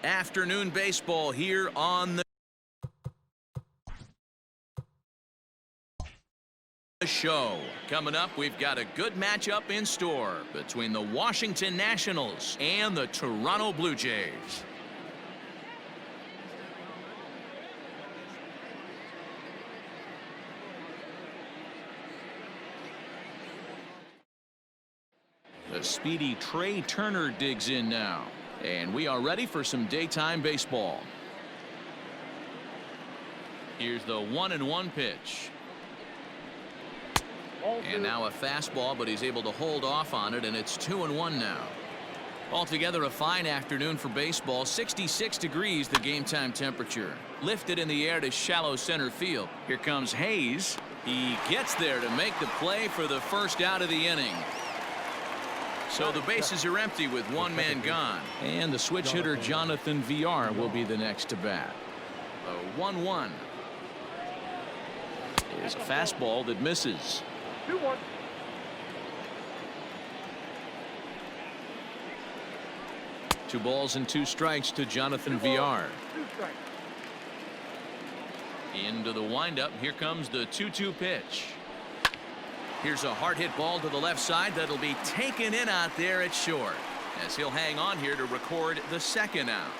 Afternoon baseball here on the show. Coming up, we've got a good matchup in store between the Washington Nationals and the Toronto Blue Jays. The speedy Trey Turner digs in now. And we are ready for some daytime baseball. Here's the 1-1 pitch. And now a fastball, but he's able to hold off on it, and it's 2-1 now. Altogether, a fine afternoon for baseball. 66 degrees, the game time temperature. Lifted in the air to shallow center field. Here comes Hayes. He gets there to make the play for the first out of the inning. So the bases are empty with one man gone. And the switch hitter Jonathan VR will be the next to bat. The 1-1. Is a fastball that misses. 2-1. Two balls and two strikes to Jonathan VR. Into the windup. Here comes the 2-2 pitch. Here's a hard hit ball to the left side that'll be taken in out there at short, as he'll hang on here to record the second out.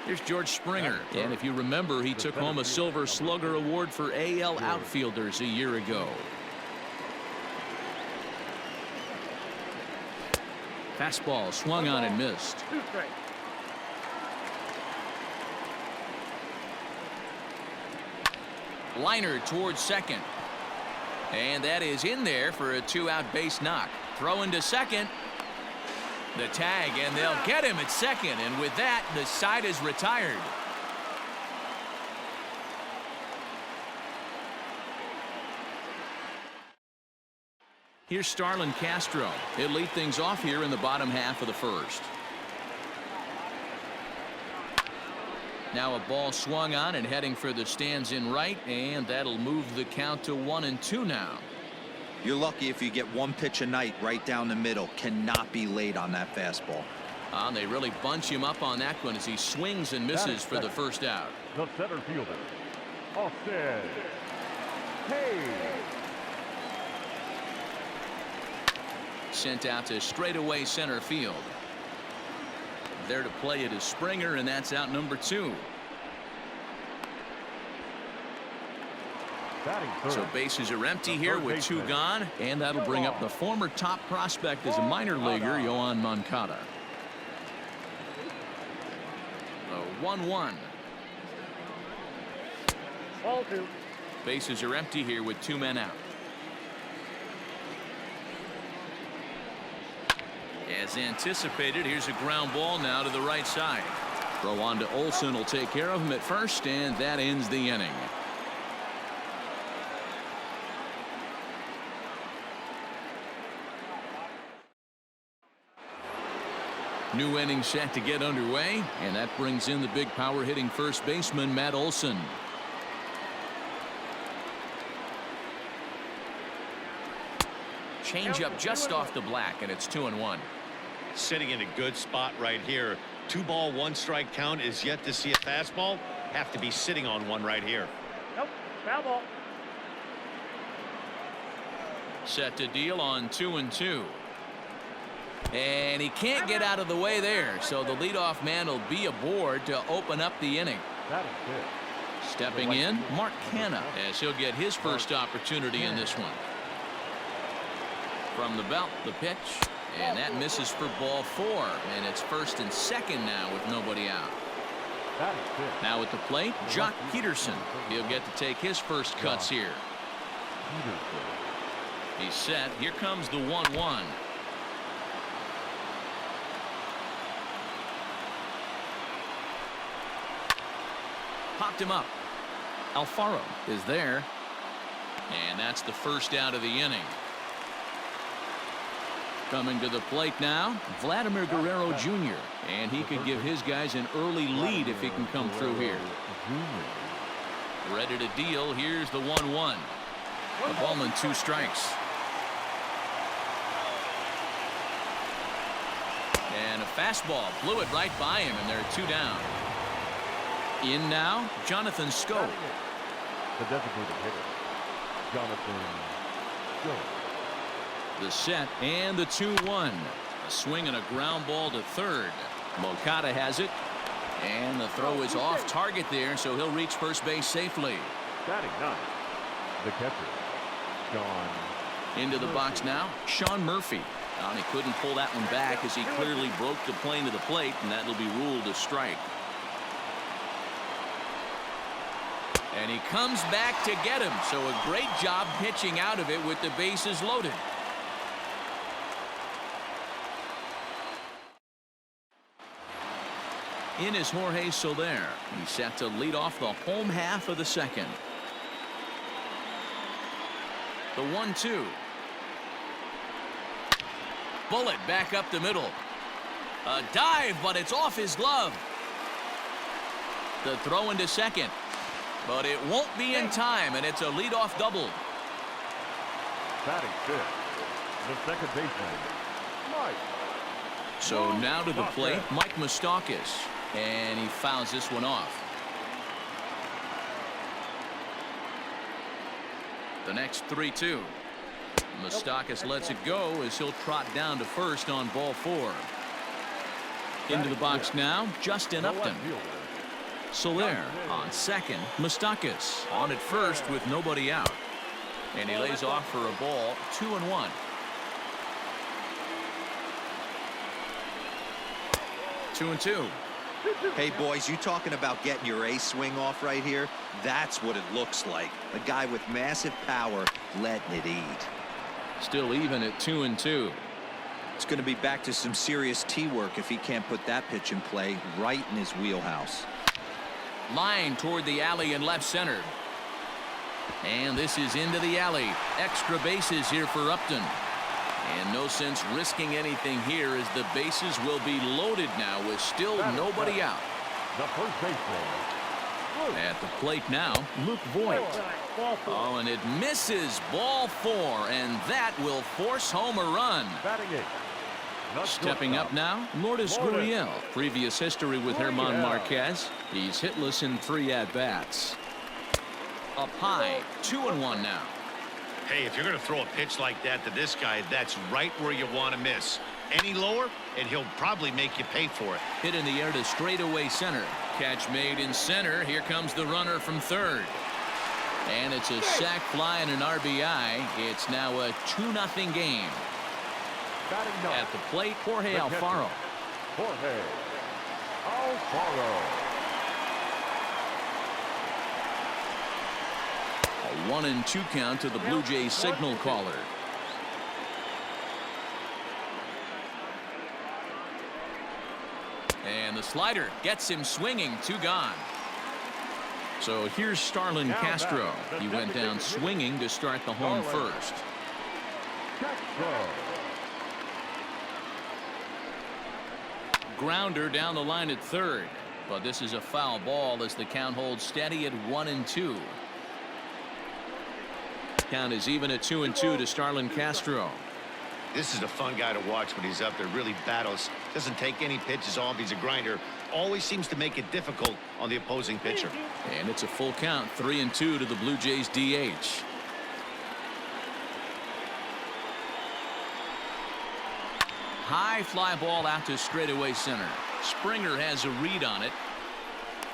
Here's George Springer, and if you remember, he took home a Silver Slugger Award for AL outfielders a year ago. Fastball swung on and missed. Liner towards second. And that is in there for a two-out base knock. Throw into second. The tag, and they'll get him at second. And with that, the side is retired. Here's Starlin Castro. He'll lead things off here in the bottom half of the first. Now a ball swung on and heading for the stands in right, and that'll move the count to 1-2 now. You're lucky if you get one pitch a night right down the middle. Cannot be late on that fastball. They really bunch him up on that one as he swings and misses for the first out. The center fielder, Austin Hayes. Sent out to straightaway center field. There to play it is Springer, and that's out number 2. So bases are empty here with 2 gone, and that'll bring up the former top prospect as a minor leaguer, Yoan Moncada. The 1-1. Bases are empty here with 2 men out. As anticipated, here's a ground ball now to the right side. Throw on to Olsen will take care of him at first, and that ends the inning. New inning set to get underway, and that brings in the big power hitting first baseman Matt Olsen. Change up just off the black, and it's 2-1. Sitting in a good spot right here. 2-ball, 1-strike count is yet to see a fastball. Have to be sitting on one right here. Nope, foul ball. Set to deal on 2-2. And he can't get out of the way there, so the leadoff man will be aboard to open up the inning. That is good. Stepping in, Mark Canha, as he'll get his first opportunity in this one. From the belt, the pitch, and that misses for ball 4, and it's first and second now with nobody out. Now at the plate, Jock Peterson. He'll get to take his first cuts here. He's set. Here comes the 1-1. Popped him up. Alfaro is there, and that's the first out of the inning. Coming to the plate now, Vladimir Guerrero Jr. And he could give his guys an early lead if he can come through here. Ready to deal. Here's the 1-1. A ball and 2 strikes. And a fastball blew it right by him, and there are 2 down. In now, Jonathan Scope. The designated hitter, Jonathan Scope. The set and the 2-1. A swing and a ground ball to third. Moncada has it. And the throw is off target there, so he'll reach first base safely. Batting 9, the catcher, Sean. Into the box now, Sean Murphy. And he couldn't pull that one back as he clearly broke the plane to the plate, and that'll be ruled a strike. And he comes back to get him, so a great job pitching out of it with the bases loaded. In is Jorge Soler. He's set to lead off the home half of the second. The 1-2. Bullet back up the middle. A dive, but it's off his glove. The throw into second. But it won't be in time, and it's a leadoff double. Batting 5th, the second baseman, Mike. So now to the plate, Mike Moustakas. And he fouls this one off. The next 3-2. Moustakas lets it go as he'll trot down to first on ball 4. Into the box now, Justin Upton. Soler on second. Moustakas on at first with nobody out. And he lays off for a ball, 2-1. 2-2. Hey, boys, you talking about getting your ace swing off right here? That's what it looks like. A guy with massive power letting it eat. Still even at 2-2. It's going to be back to some serious tee work if he can't put that pitch in play right in his wheelhouse. Line toward the alley in left center. And this is into the alley. Extra bases here for Upton. And no sense risking anything here as the bases will be loaded now with still nobody out. The first baseman. At the plate now, Luke Voigt. Oh, and it misses ball 4, and that will force home a run. Batting 8. Stepping up now, Lourdes Gurriel. Previous history with German Marquez. He's hitless in 3 at-bats. Up high, 2-1 now. Hey, if you're going to throw a pitch like that to this guy, that's right where you want to miss. Any lower, and he'll probably make you pay for it. Hit in the air to straightaway center. Catch made in center. Here comes the runner from third. And it's a sac fly and an RBI. It's now a 2-0 game. At the plate, Jorge Alfaro. Jorge Alfaro. A 1-2 count to the Blue Jays signal caller. And the slider gets him swinging. 2 gone. So here's Starlin Castro. He went down swinging to start the home first. Grounder down the line at third. But this is a foul ball as the count holds steady at 1-2. Count is even at 2-2 to Starlin Castro. This is a fun guy to watch when he's up there. Really battles. Doesn't take any pitches off. He's a grinder. Always seems to make it difficult on the opposing pitcher. And it's a full count. 3-2 to the Blue Jays DH. High fly ball out to straightaway center. Springer has a read on it.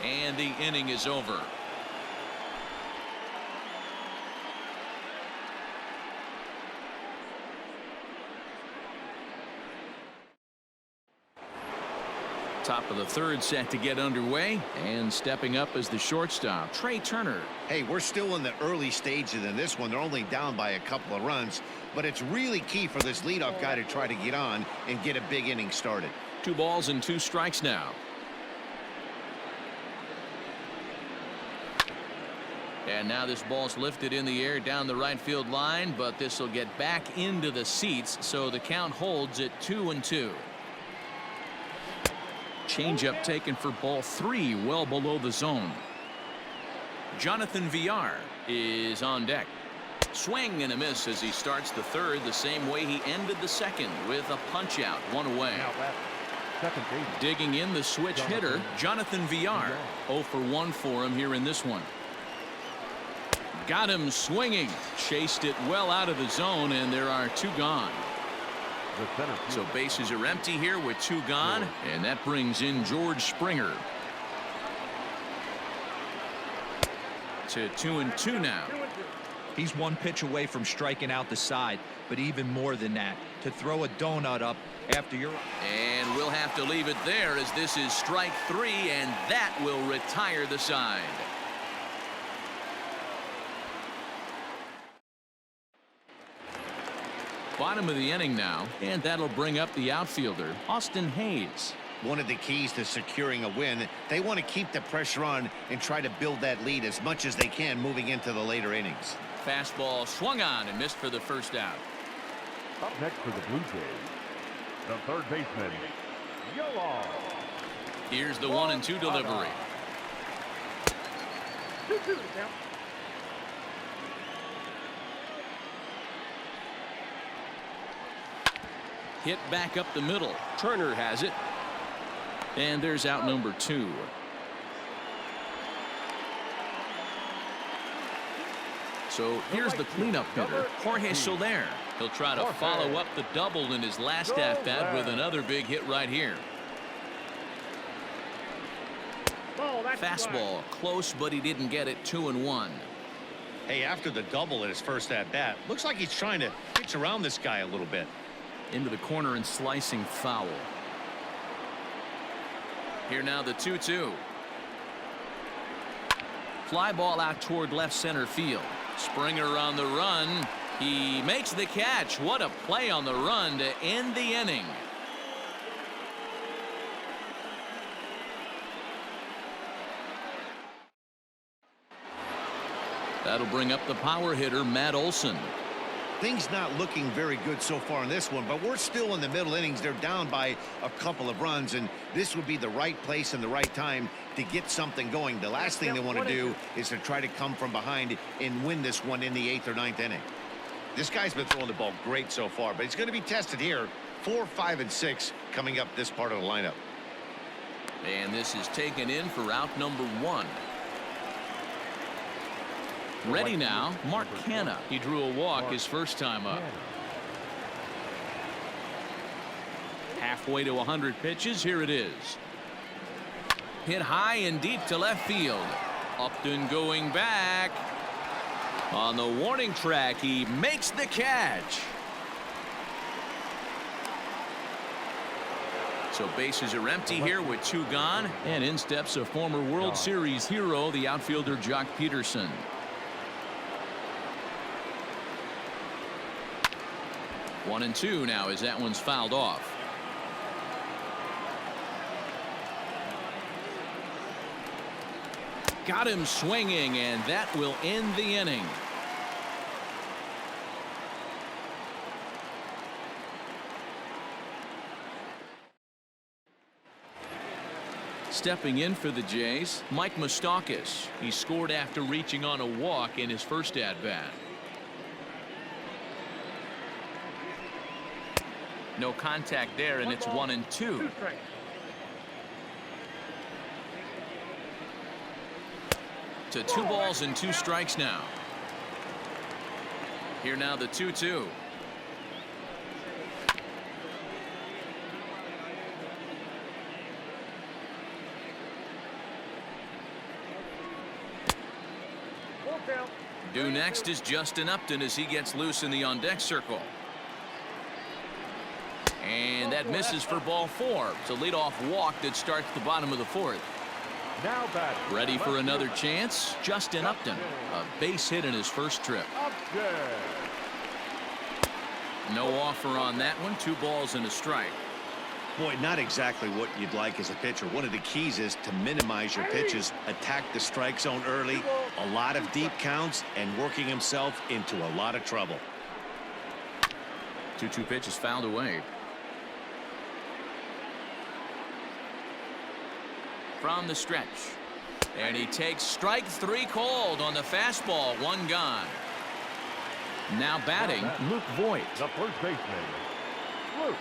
And the inning is over. Top of the third set to get underway, and stepping up as the shortstop, Trey Turner. Hey, we're still in the early stages in this one. They're only down by a couple of runs, but it's really key for this leadoff guy to try to get on and get a big inning started. 2 balls and 2 strikes now. And now this ball's lifted in the air down the right field line, but this will get back into the seats, so the count holds at 2-2. Changeup taken for ball 3, well below the zone. Jonathan Villar is on deck. Swing and a miss as he starts the third the same way he ended the second with a punch out, 1 away. second baseman. Digging in, the switch hitter, Jonathan Villar. 0 for 1 for him here in this one. Got him swinging. Chased it well out of the zone, and there are 2 gone. The center So fielder. bases are empty here with 2 gone, and that brings in George Springer. To 2-2 now. He's 1 pitch away from striking out the side, but even more than that, to throw a donut up after you're... And we'll have to leave it there as this is strike 3, and that will retire the side. Bottom of the inning now, and that'll bring up the outfielder, Austin Hayes. One of the keys to securing a win, they want to keep the pressure on and try to build that lead as much as they can moving into the later innings. Fastball swung on and missed for the first out. Up next for the Blue Jays, the third baseman, Yolan. Here's the 1-2 delivery. 2-2 count. Hit back up the middle. Turner has it. And there's out number 2. So here's the cleanup hitter, Jorge Soler. He'll try to follow up the double in his last at-bat with another big hit right here. Fastball close, but he didn't get it. 2-1. Hey, after the double in his first at-bat, looks like he's trying to pitch around this guy a little bit. Into the corner and slicing foul. Here now the 2-2. Fly ball out toward left center field. Springer on the run. He makes the catch. What a play on the run to end the inning. That'll bring up the power hitter, Matt Olson. Things not looking very good so far in this one, but we're still in the middle innings. They're down by a couple of runs, and this would be the right place and the right time to get something going. The last thing they want to do is to try to come from behind and win this one in the 8th or 9th inning. This guy's been throwing the ball great so far, but he's going to be tested here. 4, 5, and 6 coming up this part of the lineup. And this is taken in for out number 1. Ready now, Mark Canha. He drew a walk his first time up. Halfway to 100 pitches. Here it is. Hit high and deep to left field. Upton going back. On the warning track, he makes the catch. So bases are empty here with 2 gone. And in steps a former World Series hero, the outfielder Jock Peterson. 1-2 now as that one's fouled off. Got him swinging, and that will end the inning. Stepping in for the Jays, Mike Moustakas. He scored after reaching on a walk in his first at-bat. No contact there, and it's 1-2. To 2 balls and 2 strikes now. Here now the 2-2. Due next is Justin Upton as he gets loose in the on-deck circle. And that misses for ball 4. It's a leadoff walk that starts the bottom of the 4th. Now batting. Ready for another chance? Justin Upton. A base hit in his first trip. Upton. No offer on that one. 2 balls and a strike. Boy, not exactly what you'd like as a pitcher. One of the keys is to minimize your pitches, attack the strike zone early, a lot of deep counts, and working himself into a lot of trouble. 2-2 pitch is fouled away. From the stretch. And he takes strike 3 called on the fastball. 1 gone. Now batting, Luke Voigt. The first baseman, Luke Voigt.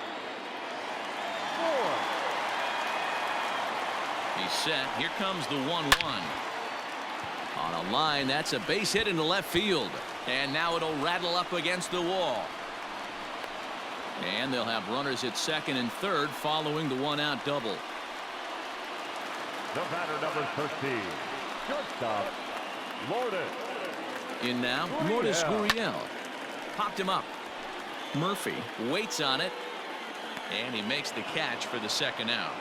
He's set. Here comes the 1-1. On a line, that's a base hit into left field. And now it'll rattle up against the wall. And they'll have runners at second and third following the one-out double. The batter, number 13, shortstop, Lourdes. In now, Lourdes Gurriel. Popped him up. Murphy waits on it. And he makes the catch for the second out.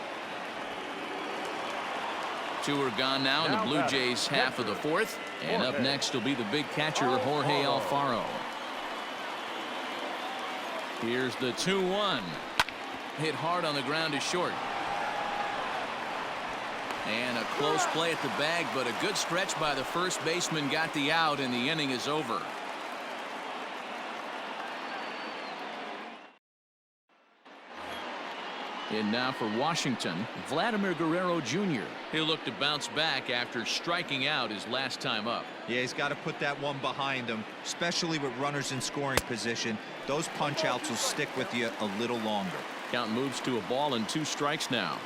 Two are gone now in the Blue Jays half of the fourth. And up next will be the big catcher, Jorge Alfaro. Here's the 2-1. Hit hard on the ground to short. And a close play at the bag, but a good stretch by the first baseman got the out, and the inning is over. In now for Washington, Vladimir Guerrero Jr. He'll look to bounce back after striking out his last time up. Yeah, he's got to put that one behind him, especially with runners in scoring position. Those punch outs will stick with you a little longer. Count moves to a ball and 2 strikes now.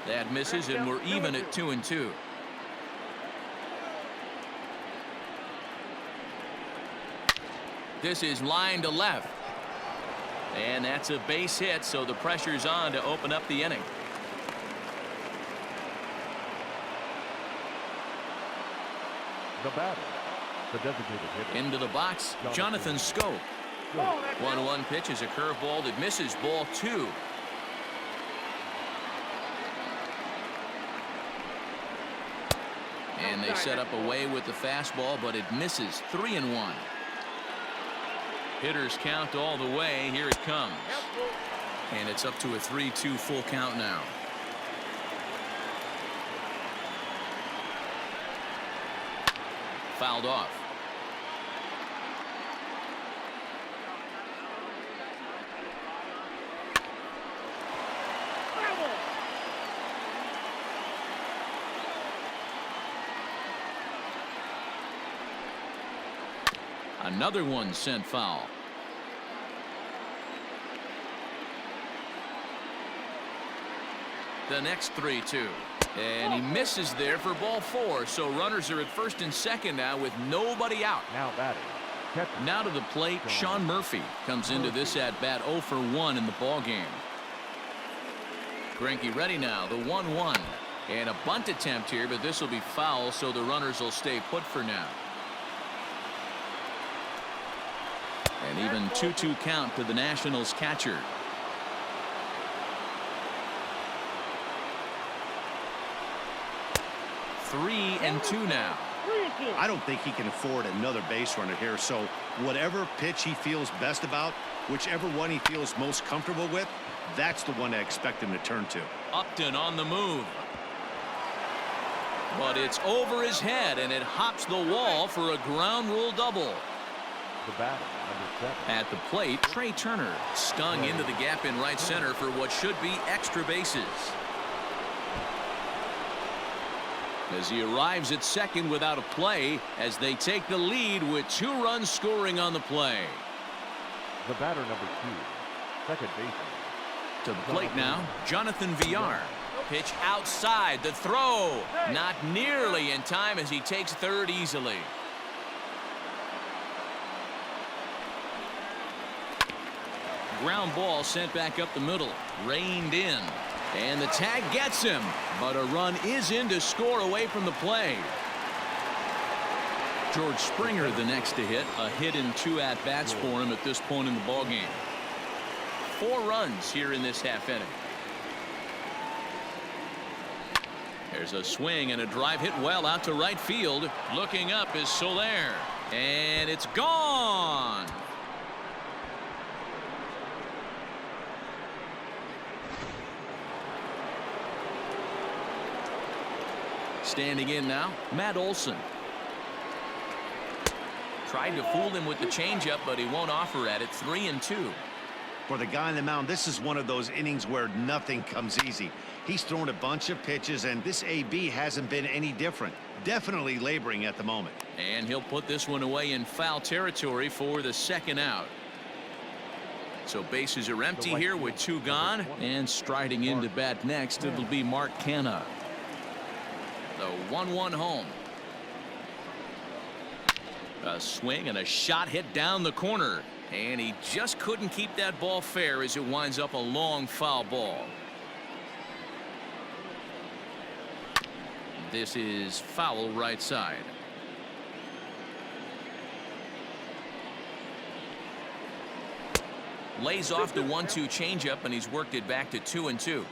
That misses, and we're even at 2-2. This is line to left. And that's a base hit, so the pressure's on to open up the inning. The batter, the designated hitter. Into the box, Jonathan Schoop. 1-1 pitch is a curveball that misses, ball 2. And they set up away with the fastball, but it misses. 3-1. Hitters count all the way. Here it comes. And it's up to a 3-2 full count now. Fouled off. Another one sent foul. The next 3-2. And he misses there for ball 4. So runners are at first and second now with nobody out. Now batting. Now to the plate, Sean Murphy comes into this at bat 0 for 1 in the ball game. Greinke ready now, the 1-1. And a bunt attempt here, but this will be foul, so the runners will stay put for now. And even 2-2 count to the Nationals catcher. 3-2 now. I don't think he can afford another base runner here, so whatever pitch he feels best about, whichever one he feels most comfortable with, that's the one I expect him to turn to. Upton on the move. But it's over his head, and it hops the wall for a ground rule double. The batter, number 7. At the plate, Trey Turner stung into the gap in right center for what should be extra bases. As he arrives at second without a play, as they take the lead with 2 runs scoring on the play. The batter, number 2, second baseman. To the plate now, Jonathan Villar. Pitch outside, the throw. Not nearly in time as he takes third easily. Ground ball sent back up the middle. Reined in. And the tag gets him. But a run is in to score away from the play. George Springer the next to hit. A hit in 2 at-bats for him at this point in the ballgame. 4 runs here in this half inning. There's a swing and a drive hit well out to right field. Looking up is Soler. And it's gone. Standing in now, Matt Olson. Tried to fool him with the changeup, but he won't offer at it. 3-2. For the guy on the mound, this is one of those innings where nothing comes easy. He's thrown a bunch of pitches, and this AB hasn't been any different. Definitely laboring at the moment. And he'll put this one away in foul territory for the second out. So bases are empty here with 2 gone, and striding into bat next, it'll be Mark Canha. The 1-1 home. A swing and a shot hit down the corner, and he just couldn't keep that ball fair as it winds up a long foul ball. This is foul right side. Lays off the 1-2 changeup, and he's worked it back to 2-2.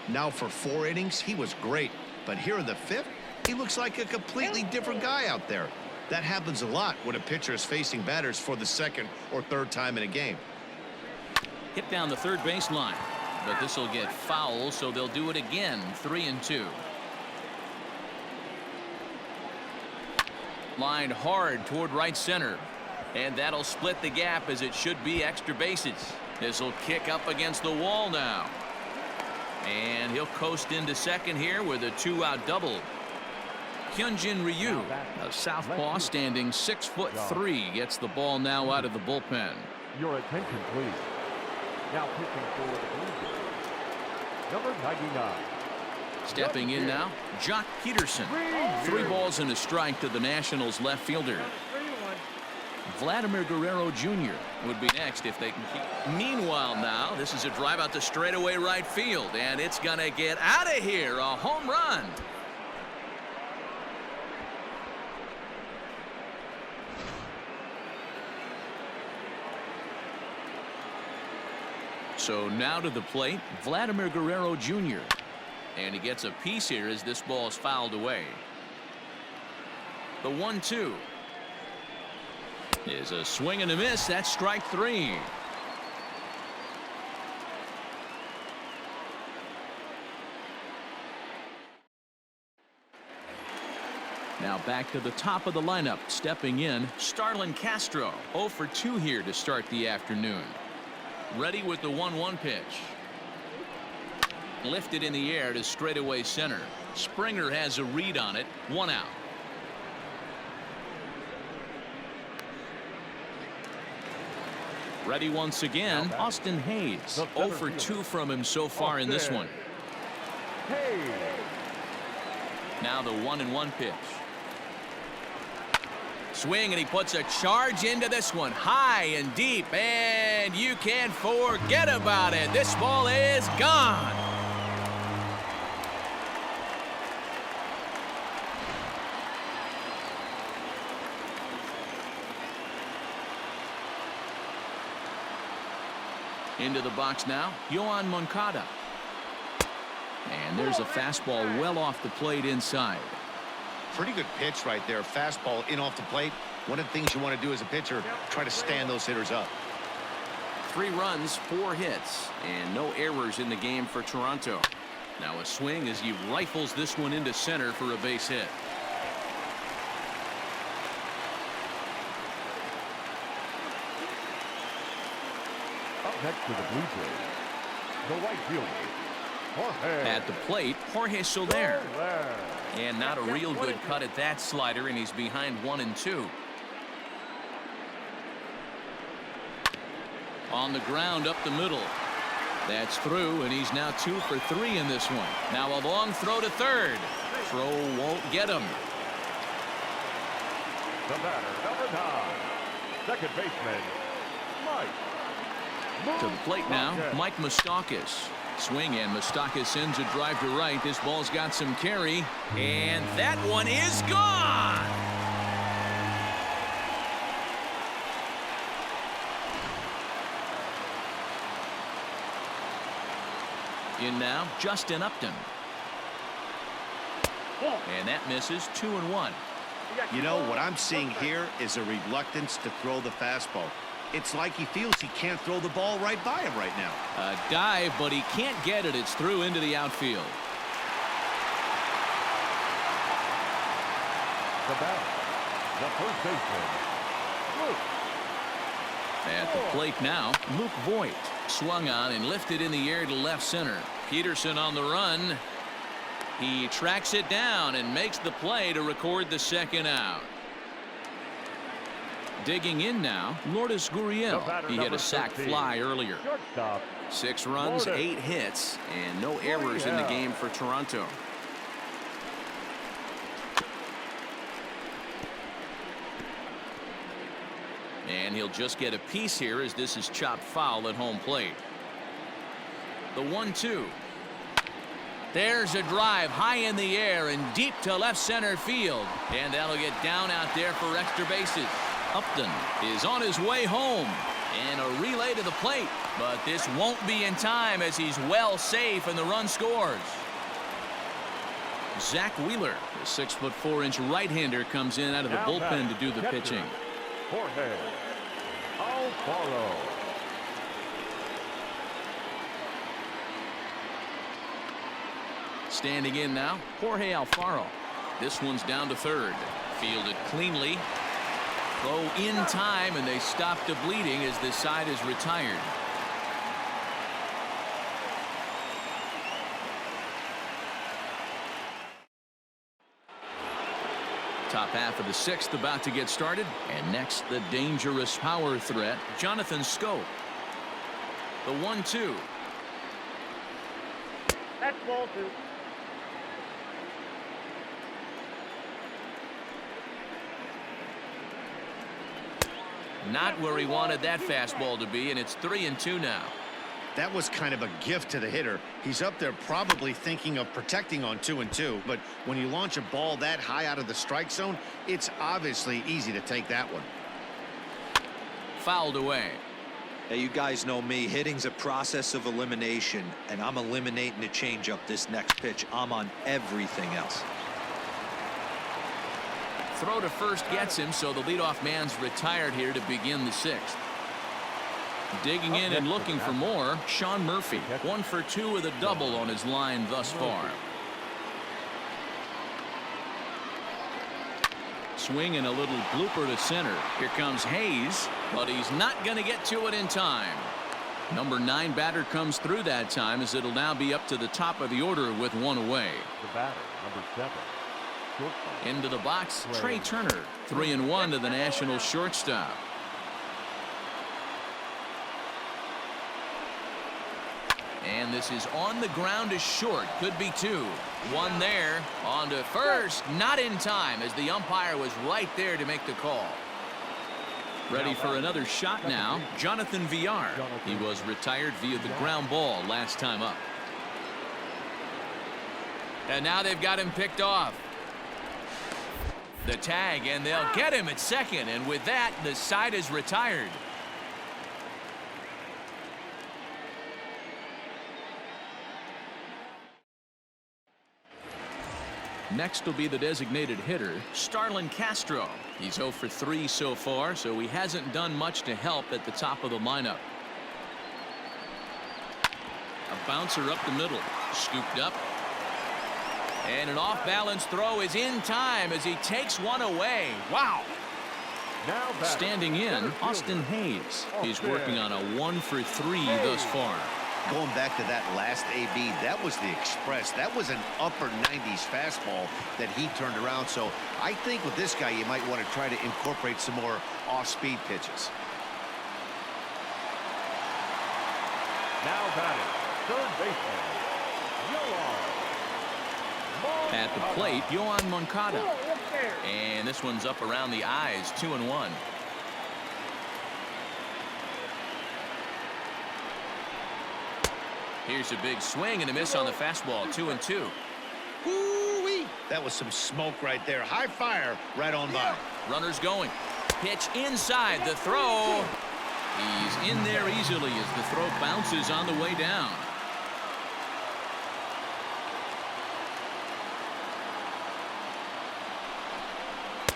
Now for 4 innings, he was great. But here in the 5th, he looks like a completely different guy out there. That happens a lot when a pitcher is facing batters for the 2nd or 3rd time in a game. Hit down the third baseline, but this will get foul, so they'll do it again. 3-2. Lined hard toward right center, and that'll split the gap as it should be extra bases. This will kick up against the wall now, and he'll coast into second here with a 2-out double. Hyunjin Ryu, a southpaw standing 6'3", gets the ball now out of the bullpen. Your attention, please. Now pitching for the Blue Jays, number 99. Stepping in now, Jock Peterson. 3 balls and a strike to the Nationals left fielder. Vladimir Guerrero Jr. would be next if they can keep. Meanwhile now, this is a drive out to straightaway right field, and it's going to get out of here. A home run. So now to the plate, Vladimir Guerrero Jr. And he gets a piece here as this ball is fouled away. The 1-2 is a swing and a miss. That's strike 3. Now back to the top of the lineup. Stepping in, Starlin Castro. 0 for 2 here to start the afternoon. Ready with the 1-1 pitch. Lifted in the air to straightaway center. Springer has a read on it. 1 out. Ready once again, Austin Hayes. 0 for 2 from him so far in this one. Now the 1-1 pitch. Swing, and he puts a charge into this one, high and deep, and you can't forget about it. This ball is gone. Into the box now, Yoan Moncada. And there's a fastball well off the plate inside. Pretty good pitch right there. Fastball in off the plate. One of the things you want to do as a pitcher, try to stand those hitters up. 3 runs, 4 hits, and no errors in the game for Toronto. Now a swing as he rifles this one into center for a base hit. Up next to the Blue Jays, the right fielder, Jorge. At the plate, Jorge Soler. And not a real good cut at that slider, and he's behind 1 and 2. On the ground up the middle. That's through, and he's now 2 for 3 in this one. Now a long throw to third. Throw won't get him. The batter, number 9, second baseman, Mike. To the plate now, Mike Moustakas. Swing, and Moustakas sends a drive to right. This ball's got some carry, and that one is gone. In now, Justin Upton. And that misses. 2-1. You know, what I'm seeing here is a reluctance to throw the fastball. It's like he feels he can't throw the ball right by him right now. A dive, but he can't get it. It's through into the outfield. The batter, the first baseman, Luke. At the plate now, Luke Voigt. Swung on and lifted in the air to left center. Peterson on the run. He tracks it down and makes the play to record the second out. Digging in now, Lourdes Gurriel. He had a sac fly earlier. Shortstop. 6 runs, Lourdes. 8 hits, and no errors in the game for Toronto. And he'll just get a piece here as this is chopped foul at home plate. The 1-2. There's a drive high in the air and deep to left center field. And that'll get down out there for extra bases. Upton is on his way home. And a relay to the plate. But this won't be in time as he's well safe and the run scores. Zach Wheeler, the 6'4" right-hander, comes in out of the bullpen to do the pitching. Jorge Alfaro. Standing in now, Jorge Alfaro. This one's down to third. Fielded cleanly. Throw in time, and they stop the bleeding as this side is retired. Top half of the 6th about to get started. And next, the dangerous power threat, Jonathan Schoop. The 1-2. That's ball 2. Not where he wanted that fastball to be, and it's 3-2 now. That was kind of a gift to the hitter. He's up there probably thinking of protecting on 2-2, but when you launch a ball that high out of the strike zone, it's obviously easy to take that one. Fouled away. Hey, you guys know me. Hitting's a process of elimination, and I'm eliminating the changeup this next pitch. I'm on everything else. Throw to first gets him, so the leadoff man's retired here to begin the 6th. Digging in and looking for more, Sean Murphy. 1 for 2 with a double on his line thus far. Swing and a little blooper to center. Here comes Hayes, but he's not going to get to it in time. Number 9 batter comes through that time, as it'll now be up to the top of the order with 1 away. The batter, number 7. Shortstop. Into the box, Trey Turner. 3-1 to the National shortstop. And this is on the ground is short. Could be 2. 1 there. On to first. Not in time, as the umpire was right there to make the call. Ready for another shot now, Jonathan Villar. He was retired via the ground ball last time up. And now they've got him picked off. The tag, and they'll get him at second. And with that, the side is retired. Next will be the designated hitter, Starlin Castro. He's 0 for 3 so far, so he hasn't done much to help at the top of the lineup. A bouncer up the middle, scooped up. And an off-balance throw is in time as he takes one away. Wow. Now standing in, Austin Hayes. He's working on a 1 for 3 thus far. Going back to that last AB, that was the express. That was an upper 90s fastball that he turned around. So I think with this guy, you might want to try to incorporate some more off-speed pitches. Now batting, third baseman, At the plate, Yohan Moncada. And this one's up around the eyes, 2-1. Here's a big swing and a miss on the fastball, 2-2. Woo-wee. That was some smoke right there. High fire right on by. Runners going. Pitch inside the throw. He's in there easily as the throw bounces on the way down.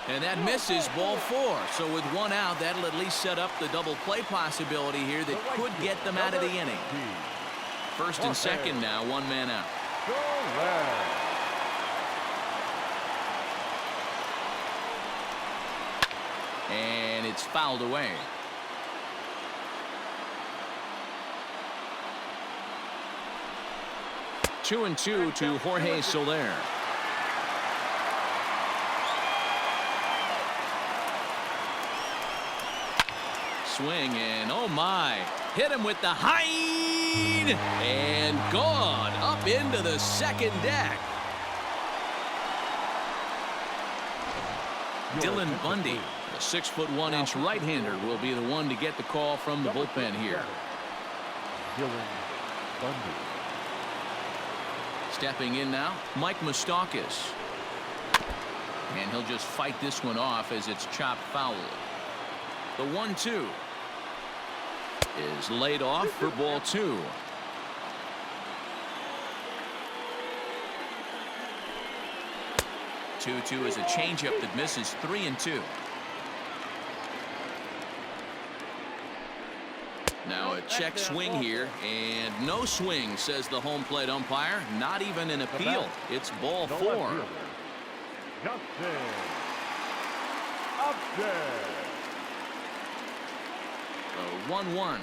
And that misses, ball 4. So with 1 out, that'll at least set up the double play possibility here that could get them out of the inning. First and second now, 1 man out. And it's fouled away. Two and two to Jorge Soler. Swing, and oh my, hit him with the high and gone up into the second deck. Dylan Bundy, the 6'1" right-hander, will be the one to get the call from the bullpen here. Dylan Bundy. Stepping in now, Mike Moustakas. And he'll just fight this one off as it's chopped foul. The 1-2 is laid off for ball 2. Two is a changeup that misses 3-2. Now a check swing here, and no swing, says the home plate umpire. Not even an appeal. It's ball 4. Justin Upton. The 1-1.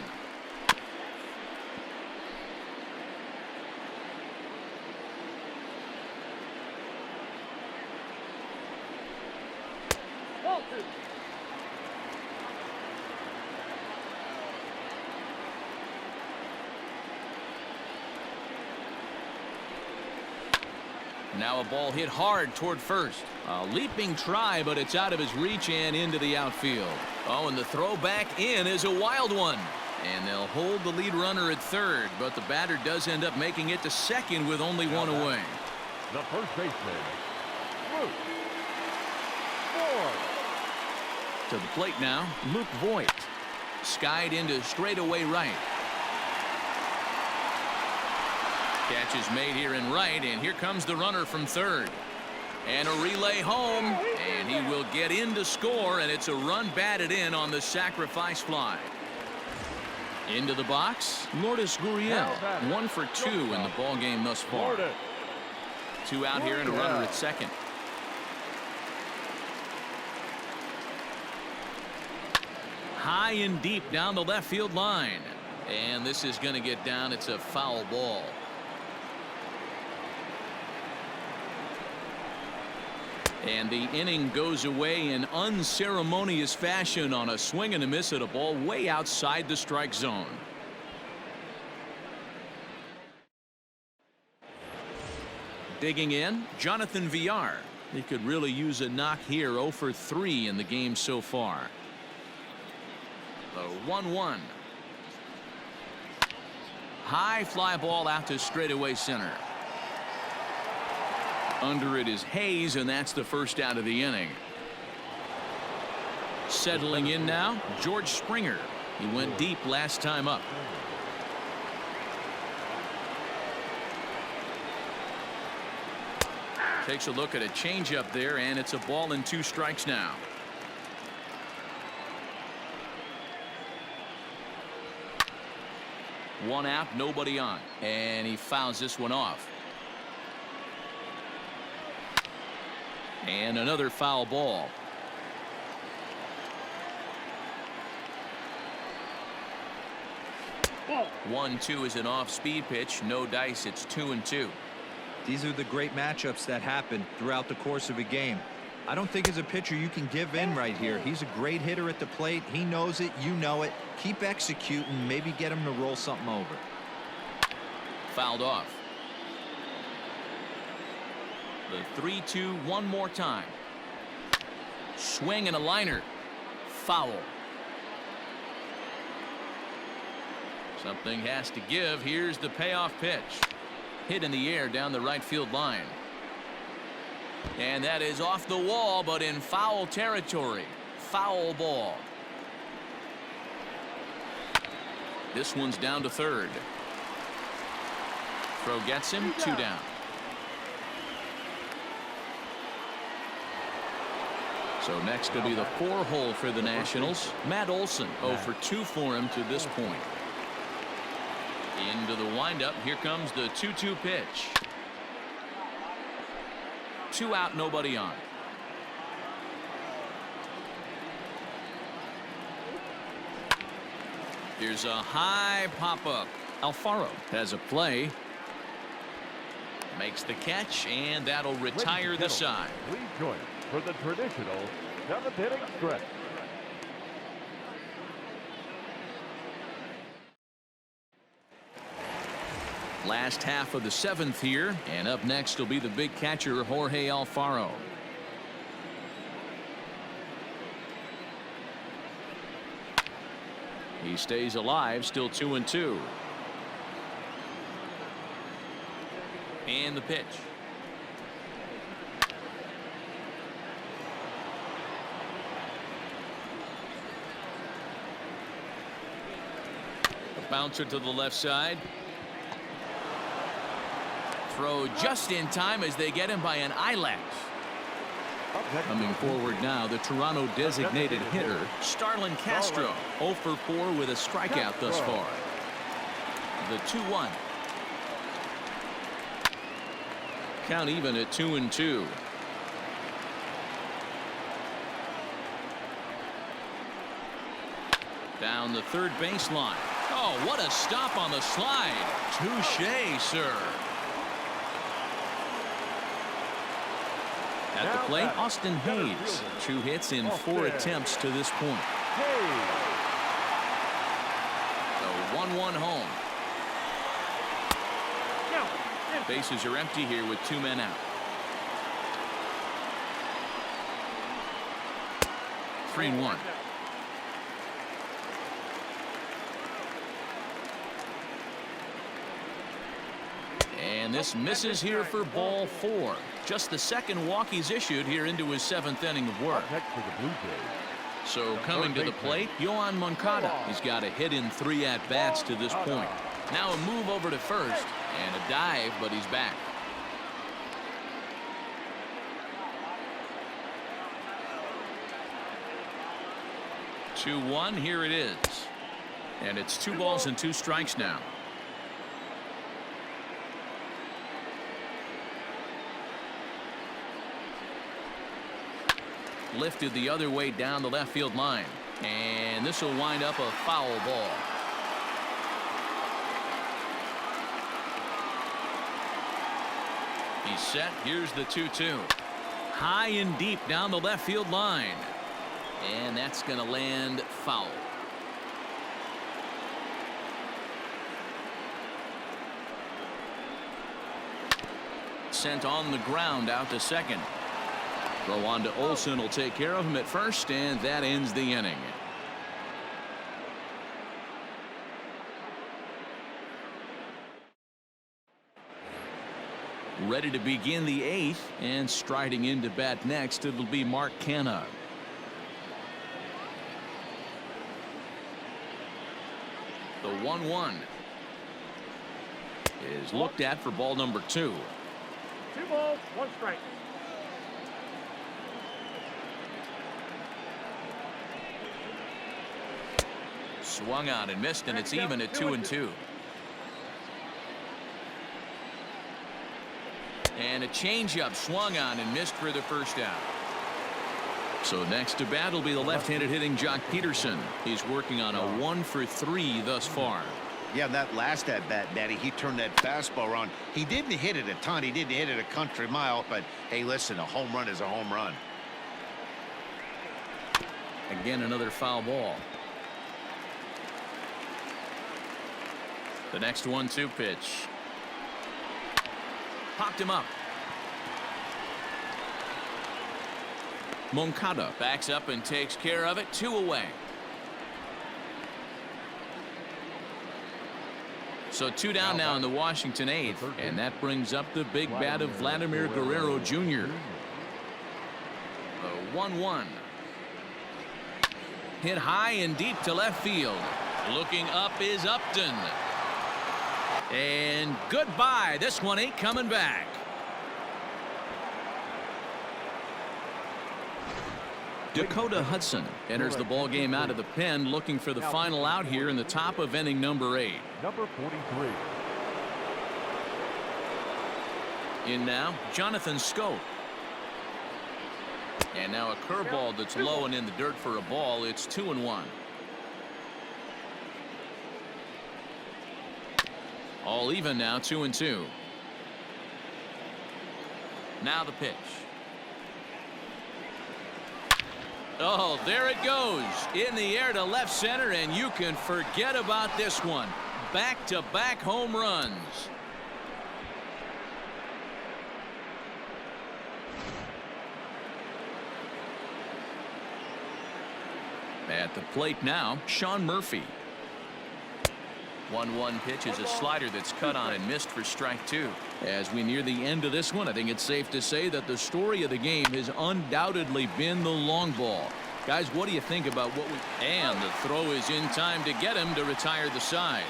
Now a ball hit hard toward first. A leaping try, but it's out of his reach and into the outfield. Oh, and the throw back in is a wild one. And they'll hold the lead runner at third, but the batter does end up making it to second with only one away. The first baseman, Luke Voigt. To the plate now, Luke Voigt. Skied into straightaway right. Catch is made here in right, and here comes the runner from third. And a relay home, and he will get in to score, and it's a run batted in on the sacrifice fly. Into the box, Lourdes Gurriel, 1 for 2 in the ball game thus far. 2 out here and a runner at second. High and deep down the left field line, and this is going to get down. It's a foul ball. And the inning goes away in unceremonious fashion on a swing and a miss at a ball way outside the strike zone. Digging in, Jonathan Villar. He could really use a knock here. 0 for 3 in the game so far. The 1-1. High fly ball out to straightaway center. Under it is Hayes, and that's the first out of the inning. Settling in now, George Springer. He went deep last time up. Takes a look at a changeup there, and it's a ball and 2 strikes now. One out, nobody on, and he fouls this one off. And another foul ball. Ball. 1-2 is an off-speed pitch. No dice. It's 2-2. These are the great matchups that happen throughout the course of a game. I don't think as a pitcher you can give in right here. He's a great hitter at the plate. He knows it. You know it. Keep executing. Maybe get him to roll something over. Fouled off. The 3-2 one more time. Swing and a liner. Foul. Something has to give. Here's the payoff pitch. Hit in the air down the right field line. And that is off the wall, but in foul territory. Foul ball. This one's down to third. Throw gets him. 2 down. So next will be the 4-hole for the Nationals. Matt Olson 0 for 2 for him to this point. Into the windup. Here comes the 2-2 pitch. 2 out, nobody on. Here's a high pop-up. Alfaro has a play. Makes the catch, and that'll retire the side. Please join us for the traditional 7th inning stretch. Last half of the 7th here, and up next will be the big catcher Jorge Alfaro. He stays alive, still 2-2. And the pitch. A bouncer to the left side. Throw just in time as they get him by an eyelash. Coming forward now, the Toronto designated hitter, Starlin Castro, 0 for 4 with a strikeout thus far. The 2-1. Count even at 2-2. Down the third baseline. Oh, what a stop on the slide. Touché, sir. At the plate, Austin Hayes. 2 hits in 4 attempts to this point. The 1-1 home. Bases are empty here with 2 men out. 3-1. And this misses here for ball 4. Just the second walk he's issued here into his 7th inning of work. So coming to the plate, Yoan Moncada. He's got a hit in 3 at-bats to this point. Now a move over to first and a dive, but he's back. Two-1, here it is. And it's 2 balls and 2 strikes now. Lifted the other way down the left field line. And this will wind up a foul ball. He's set. Here's the 2-2. High and deep down the left field line. And that's going to land foul. Sent on the ground out to second. Throw on to Olsen will take care of him at first, and that ends the inning. Ready to begin the 8th, and striding into bat next, it'll be Mark Canha. The 1-1 is looked at for ball number 2. 2 balls, 1 strike. Swung on and missed, and it's even at 2-2. And a changeup swung on and missed for the first out. So next to bat will be the left-handed hitting Jock Peterson. He's working on a 1 for 3 thus far. Yeah, that last at bat, Daddy, he turned that fastball around. He didn't hit it a ton. He didn't hit it a country mile. But hey, listen, a home run is a home run. Again, another foul ball. The next 1-2 pitch. Popped him up. Moncada backs up and takes care of it. 2 away. So 2 down now in the Washington 8th, and that brings up the big bat of Vladimir Guerrero Jr. The 1-1. Hit high and deep to left field. Looking up is Upton. And goodbye. This one ain't coming back. Dakota Hudson enters the ball game out of the pen, looking for the final out here in the top of inning number 8. Number 43. In now, Jonathan Scope. And now a curveball that's low and in the dirt for a ball. It's 2-1. All even now, 2-2. Now the pitch. Oh, there it goes in the air to left center, and you can forget about this one. Back-to-back home runs. At the plate now, Sean Murphy. 1-1 pitch is a slider that's cut on and missed for strike 2. As we near the end of this one, I think it's safe to say that the story of the game has undoubtedly been the long ball. Guys, what do you think about what we... And the throw is in time to get him to retire the side.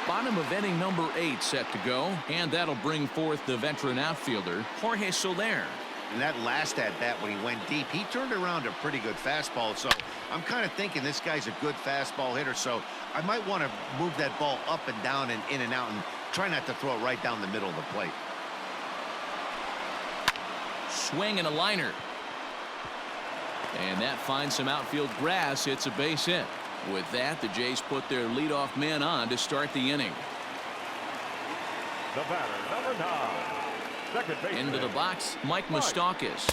Bottom of inning number 8 set to go, and that'll bring forth the veteran outfielder, Jorge Soler. And that last at-bat when he went deep, he turned around a pretty good fastball. So I'm kind of thinking this guy's a good fastball hitter. So I might want to move that ball up and down and in and out and try not to throw it right down the middle of the plate. Swing and a liner. And that finds some outfield grass. It's a base hit. With that, the Jays put their leadoff man on to start the inning. The batter, number 9. Second baseman. Into the box, Mike Moustakas.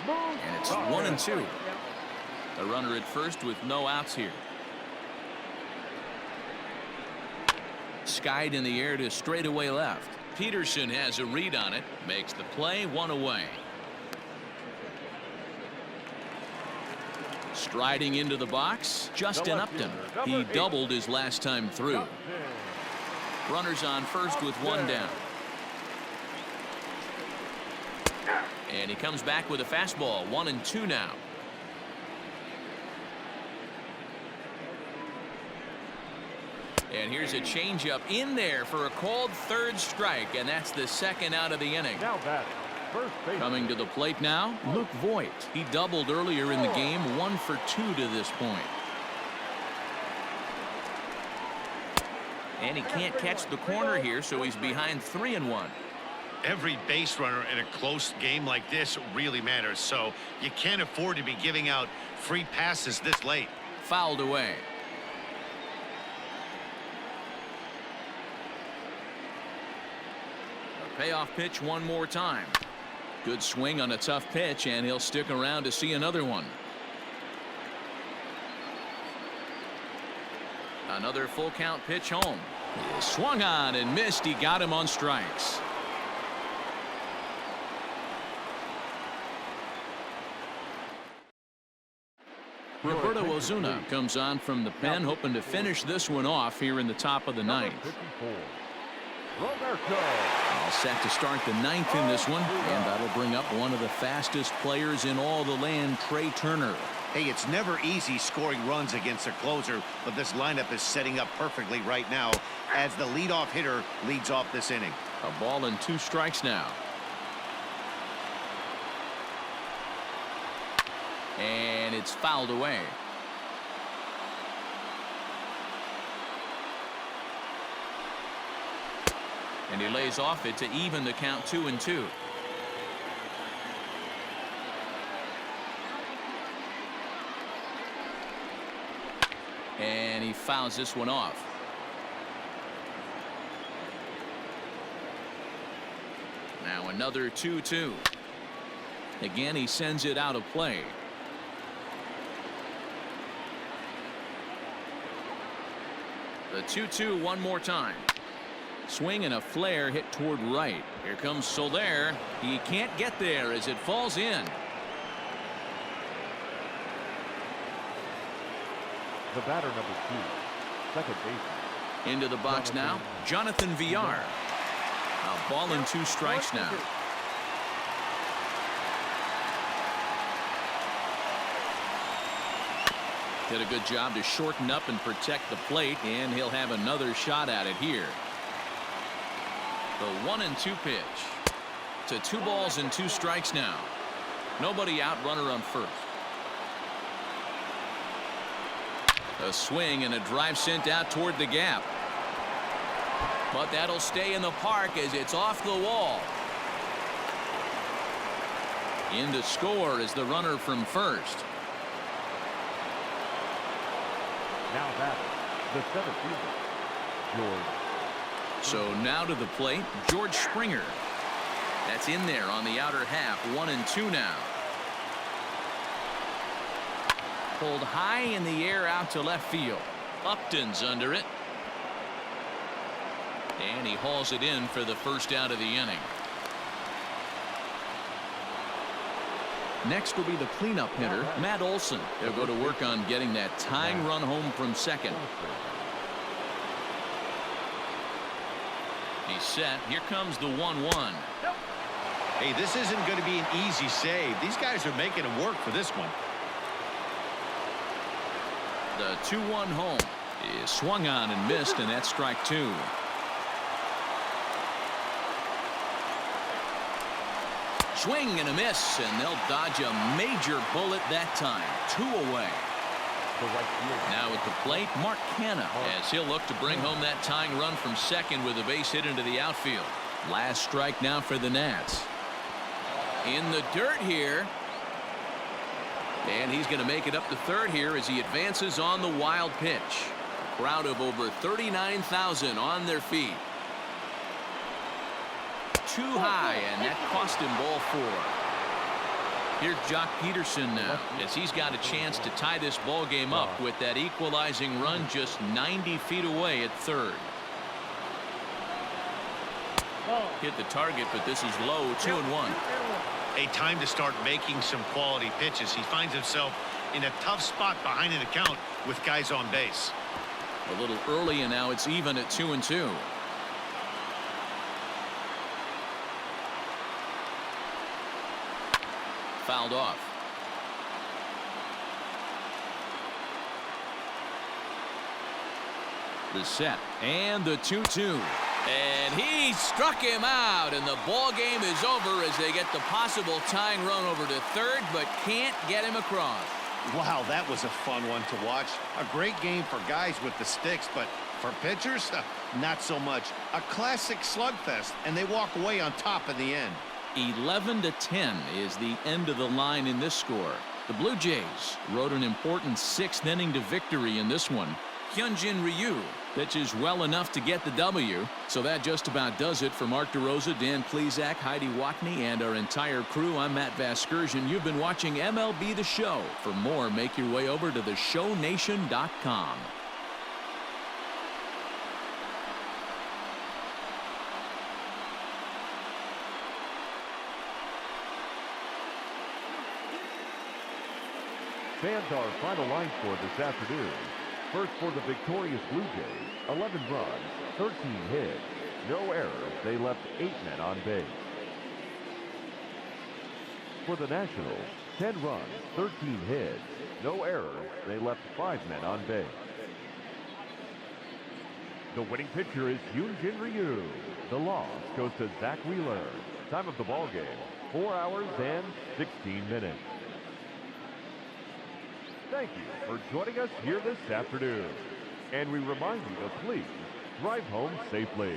And it's 1-2. A runner at first with no outs here. Skied in the air to straightaway left. Peterson has a read on it. Makes the play, 1 away. Striding into the box, Justin Upton. He doubled his last time through. Runners on first with 1 down. And he comes back with a fastball, 1-2 now. And here's a changeup in there for a called third strike, and that's the second out of the inning. Now batting, first base. Coming to the plate now, Luke Voit. He doubled earlier in the game, 1 for 2 to this point. And he can't catch the corner here, so he's behind 3-1. Every base runner in a close game like this really matters. So you can't afford to be giving out free passes this late. Fouled away. A payoff pitch one more time. Good swing on a tough pitch, and he'll stick around to see another one. Another full count pitch home. He swung on and missed. He got him on strikes. Roberto Ozuna comes on from the pen, hoping to finish this one off here in the top of the ninth. All set to start the ninth in this one, and that'll bring up one of the fastest players in all the land, Trey Turner. Hey, it's never easy scoring runs against a closer, but this lineup is setting up perfectly right now as the leadoff hitter leads off this inning. A ball and 2 strikes now. And it's fouled away. And he lays off it to even the count 2-2. And he fouls this one off. Now another 2-2. Again, he sends it out of play. The 2-2 one more time. Swing and a flare hit toward right. Here comes Soler. He can't get there as it falls in. The batter number 2, second baseman. Into the box now, Jonathan Villar. A ball and 2 strikes now. Did a good job to shorten up and protect the plate, and he'll have another shot at it here. The 1-2 pitch. To 2 balls and 2 strikes now. Nobody out, runner on first. A swing and a drive sent out toward the gap. But that'll stay in the park as it's off the wall. In to score is the runner from first. Now that the center fielder, George. So now to the plate, George Springer. That's in there on the outer half, 1-2 now. Pulled high in the air out to left field. Upton's under it. And he hauls it in for the first out of the inning. Next will be the cleanup hitter, Matt Olson. He'll go to work on getting that tying run home from second. He's set. Here comes the 1-1. Hey, this isn't going to be an easy save. These guys are making him work for this one. The 2-1 home is swung on and missed, and that's strike two. Swing and a miss, and they'll dodge a major bullet that time. 2 away. Now at the plate, Mark Canha, as he'll look to bring home that tying run from second with a base hit into the outfield. Last strike now for the Nats. In the dirt here. And he's going to make it up to third here as he advances on the wild pitch. A crowd of over 39,000 on their feet. Too high, and that cost him ball 4. Here's Jock Peterson now, as he's got a chance to tie this ball game up with that equalizing run just 90 feet away at third. Hit the target, but this is low. 2-1. A time to start making some quality pitches. He finds himself in a tough spot behind an account with guys on base. A little early, and now it's even at 2-2. Fouled off. The set and the 2-2. And he struck him out, and the ball game is over as they get the possible tying run over to third, but can't get him across. Wow, that was a fun one to watch. A great game for guys with the sticks, but for pitchers, not so much. A classic slugfest, and they walk away on top in the end. 11-10 is the end of the line in this score. The Blue Jays rode an important 6th inning to victory in this one. Hyunjin Ryu pitches well enough to get the W. So that just about does it for Mark DeRosa, Dan Plesac, Heidi Watney, and our entire crew. I'm Matt Vasgersian. You've been watching MLB The Show. For more, make your way over to theshownation.com. Fans, our final line score this afternoon. First for the victorious Blue Jays, 11 runs, 13 hits, no errors. They left 8 men on base. For the Nationals, 10 runs, 13 hits, no errors. They left 5 men on base. The winning pitcher is Hyunjin Ryu. The loss goes to Zach Wheeler. Time of the ball game, 4 hours and 16 minutes. Thank you for joining us here this afternoon. And we remind you to please drive home safely.